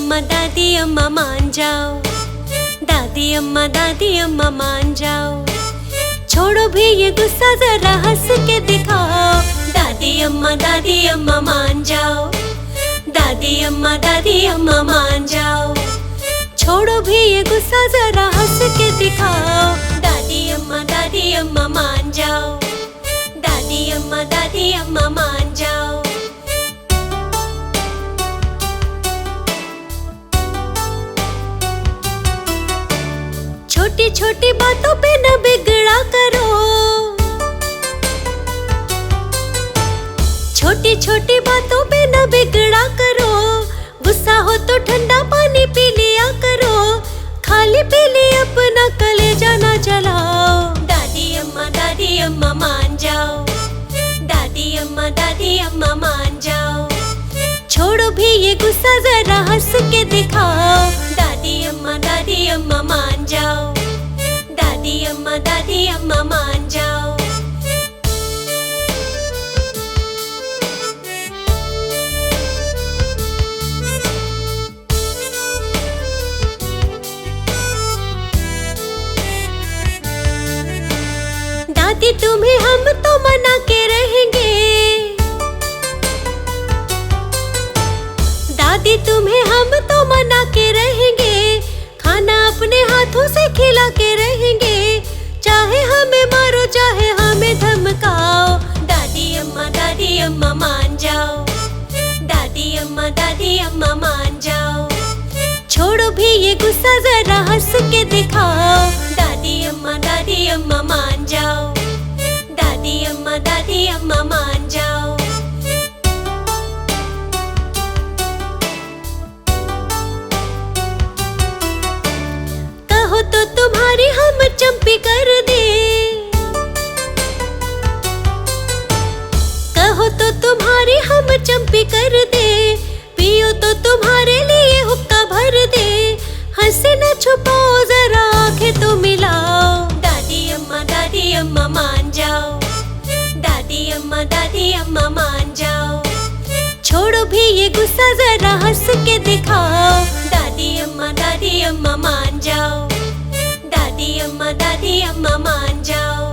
अम्मा मान जाओ। दादी अम्मा मान जाओ। छोड़ो भी ये गुस्सा, जरा हंस के दिखाओ। दादी अम्मा मान जाओ। दादी अम्मा मान जाओ। छोड़ो भी ये गुस्सा, जरा हंस के दिखाओ। दादी अम्मा मान जाओ। दादी अम्मा मान जाओ। छोटी छोटी बातों पे न बिगड़ा करो। छोटी छोटी बातों पे न बिगड़ा करो। गुस्सा हो तो ठंडा पानी पी लिया करो। खाली पी ले अपना कलेजा ना जलाओ। दादी अम्मा मान जाओ। दादी अम्मा मान जाओ। छोड़ो भी ये गुस्सा, जरा हंस के दिखाओ। दादी अम्मा मान जाओ। दादी अम्मा मान जाओ। दादी तुम्हें हम तो मना के रहेंगे। दादी तुम्हें हम तो मना के रहेंगे। खाना अपने हाथों से खिला के रहेंगे। चाहे हमें मारो चाहे हमें धमकाओ। दादी अम्मा मान जाओ। दादी अम्मा मान जाओ। छोड़ो भी ये गुस्सा, जरा हंस के दिखाओ। दादी अम्मा मान जाओ। दादी अम्मा मान जाओ। कहो तो तुम्हारी हम चंपी कर दे। कहो तो तुम्हारी हम चंपी कर दे। पियो तो तुम्हारे लिए हुक्का भर दे। हंसे न छुपाओ, जरा आंखें तो मिलाओ। दादी अम्मा मान जाओ। दादी अम्मा मान जाओ। छोड़ो भी ये गुस्सा, जरा हंस के दिखाओ। दादी अम्मा मान जाओ। दादी अम्मा मान जाओ।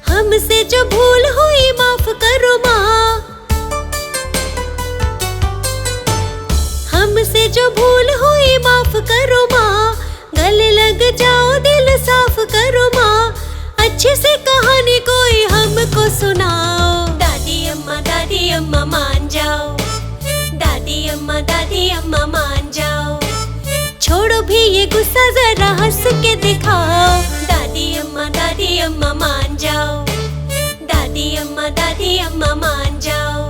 हमसे जो भूल हुई माफ करो माँ। हमसे जो भूल हुई माफ करो माँ। गले लग जाओ, दिल साफ करो माँ। अच्छे से कहानी कोई हमको सुनाओ। दादी अम्मा मान जाओ। दादी अम्मा मान जाओ। छोड़ो भी ये गुस्सा, जरा हंस के दिखाओ। दादी अम्मा मान जाओ। दादी अम्मा मान जाओ।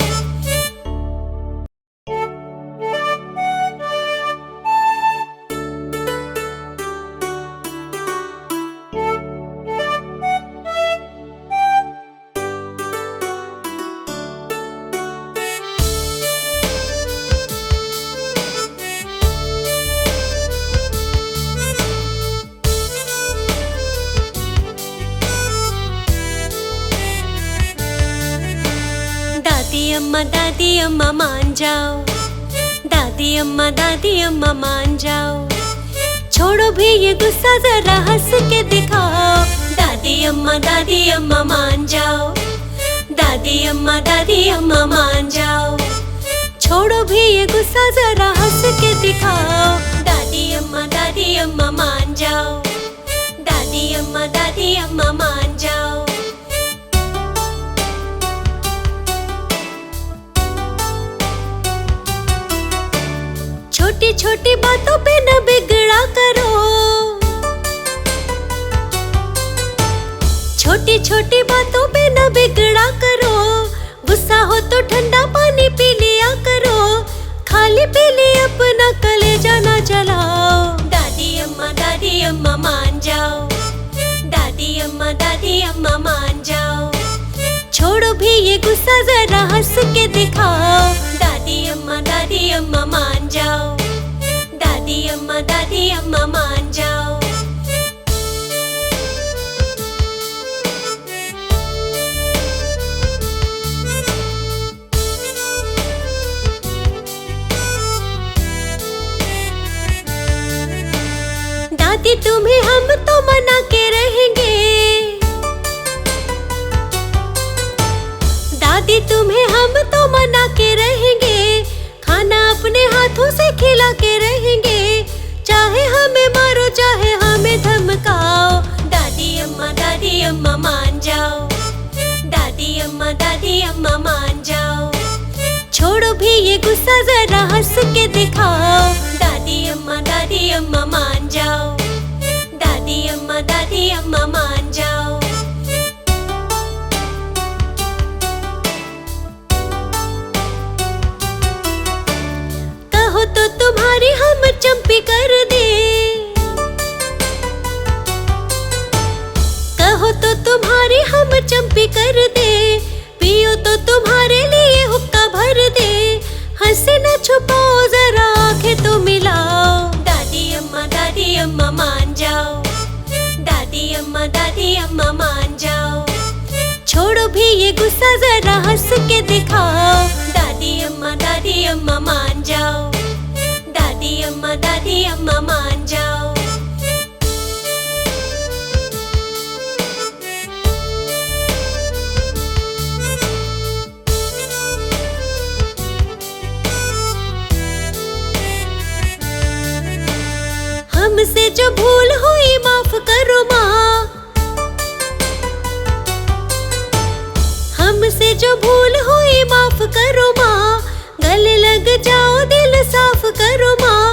दादी अम्मा मान जाओ। दादी अम्मा मान जाओ। छोड़ो भी ये गुस्सा, जरा हंस के दिखाओ। दादी अम्मा मान जाओ। दादी अम्मा मान जाओ। छोड़ो भी ये गुस्सा, जरा हंस के दिखाओ। दादी अम्मा मान जाओ। दादी अम्मा मान जाओ। छोटी छोटी बातों पे न बिगड़ा करो। छोटी छोटी बातों पे न बिगड़ा करो। गुस्सा हो तो ठंडा पानी पी लिया करो। खाली पी ले अपना कलेजा ना जलाओ। दादी अम्मा मान जाओ। दादी अम्मा मान जाओ। छोड़ो भी ये गुस्सा, जरा हंस के दिखाओ। दादी अम्मा मान जाओ। दादी दादी अम्मा मान जाओ। दादी तुम्हें हम तो मना के रहेंगे, दादी तुम्हें हम तो मना के रहेंगे, खाना अपने हाथों से खिला के रहेंगे, चाहे हमें मारो चाहे हमें धमकाओ। दादी अम्मा मान जाओ। दादी अम्मा मान जाओ। छोड़ो भी ये गुस्सा, जरा हंस के दिखाओ। दादी अम्मा मान जाओ। दादी अम्मा मान जाओ। कहो तो तुम्हारी हम चंपी कर दे, कहो तो तुम्हारी हम चंपी कर दे, पियो तो तुम्हारे लिए हुक्का भर दे, हंसे न छुपाओ जरा आंखें तो मिलाओ। दादी अम्मा मान जाओ। दादी अम्मा मान जाओ। छोड़ो भी ये गुस्सा, जरा हंस के दिखाओ। दादी अम्मा मान जाओ। दादी अम्मा मान जाओ। हमसे जो भूल हुई माफ करो माँ, हमसे जो भूल हुई माफ करो माँ, गले लग जाओ दिल साफ करो माँ,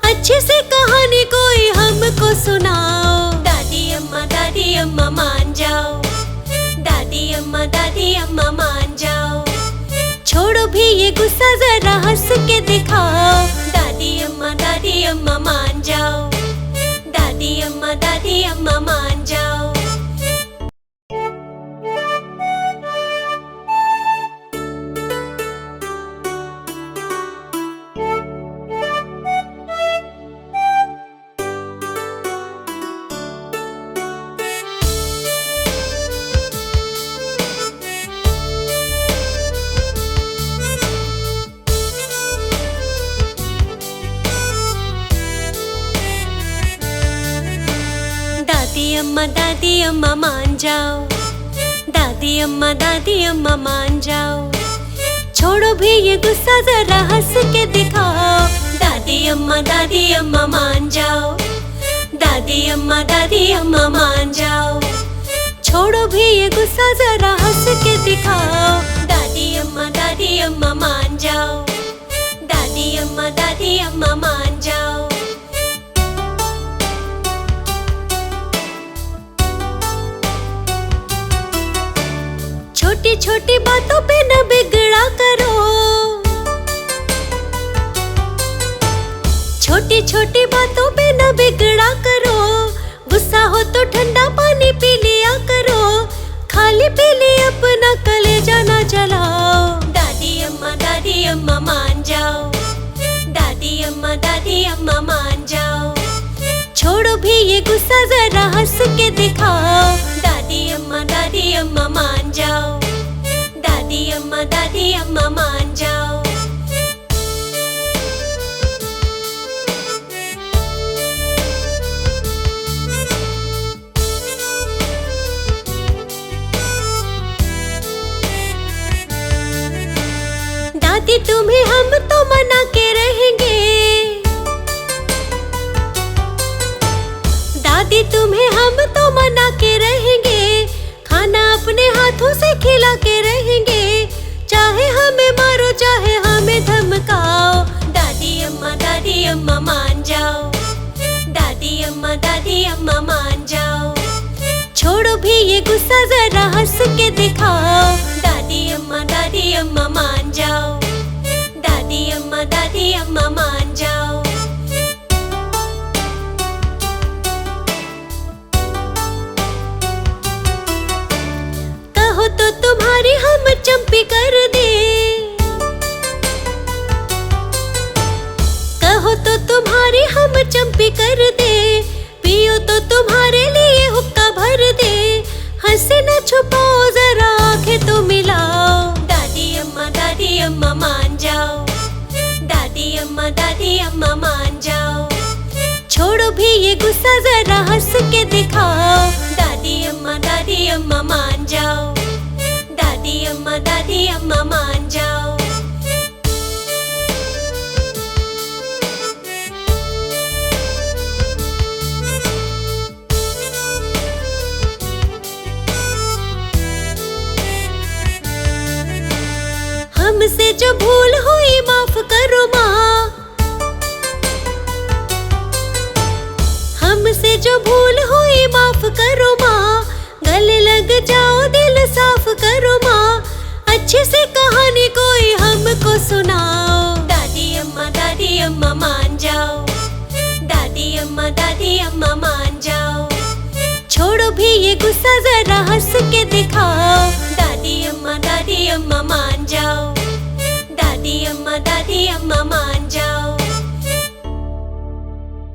अच्छे से कहानी कोई हमको सुनाओ। दादी अम्मा मान जाओ। दादी अम्मा मान जाओ। छोड़ो भी ये गुस्सा, जरा हंस के दिखाओ। दादी अम्मा मान जाओ। दादी अम्मा मान जाओ। दादी अम्मा मान जाओ। दादी अम्मा मान जाओ। छोड़ो भी ये गुस्सा, जरा हंस के दिखाओ। दादी अम्मा मान जाओ। दादी अम्मा मान जाओ। छोड़ो भी ये गुस्सा, जरा हंस के दिखाओ। दादी अम्मा मान जाओ। दादी अम्मा मान जाओ। छोटी छोटी बातों पे न बिगड़ा करो, छोटी छोटी बातों पे न बिगड़ा करो, गुस्सा हो तो ठंडा पानी पी लिया करो, खाली पी ले अपना कलेजा ना जलाओ। दादी अम्मा मान जाओ। दादी अम्मा मान जाओ। छोड़ो भी ये गुस्सा, जरा हंस के दिखाओ। दादी अम्मा मान जाओ। दादी अम्मा मान जाओ। दादी तुम्हें हम तो मना के रहेंगे, दादी तुम्हें हम तो मना के रहेंगे, खाना अपने हाथों से खिला के रहेंगे, चाहे हमें मारो चाहे हमें धमकाओ। दादी अम्मा मान जाओ। दादी अम्मा मान जाओ। छोड़ो भी ये गुस्सा, जरा हंस के दिखाओ। दादी अम्मा मान जाओ। दादी अम्मा मान जाओ। कहो तो तुम्हारी हम चंपी कर दे, कहो तो तुम्हारी गुस्सा जरा हंस के दिखाओ। दादी अम्मा मान जाओ। दादी अम्मा मान जाओ। हमसे जो भूल हुई माफ करो माँ। हमसे जो भूल हुई माफ करो माँ। गले लग जाओ दिल साफ करो माँ। अच्छे से कहानी कोई हमको सुनाओ। दादी अम्मा मान जाओ। दादी अम्मा मान जाओ। छोड़ो भी ये गुस्सा जरा हंस के दिखाओ। दादी अम्मा मान जाओ। दादी अम्मा मान जाओ।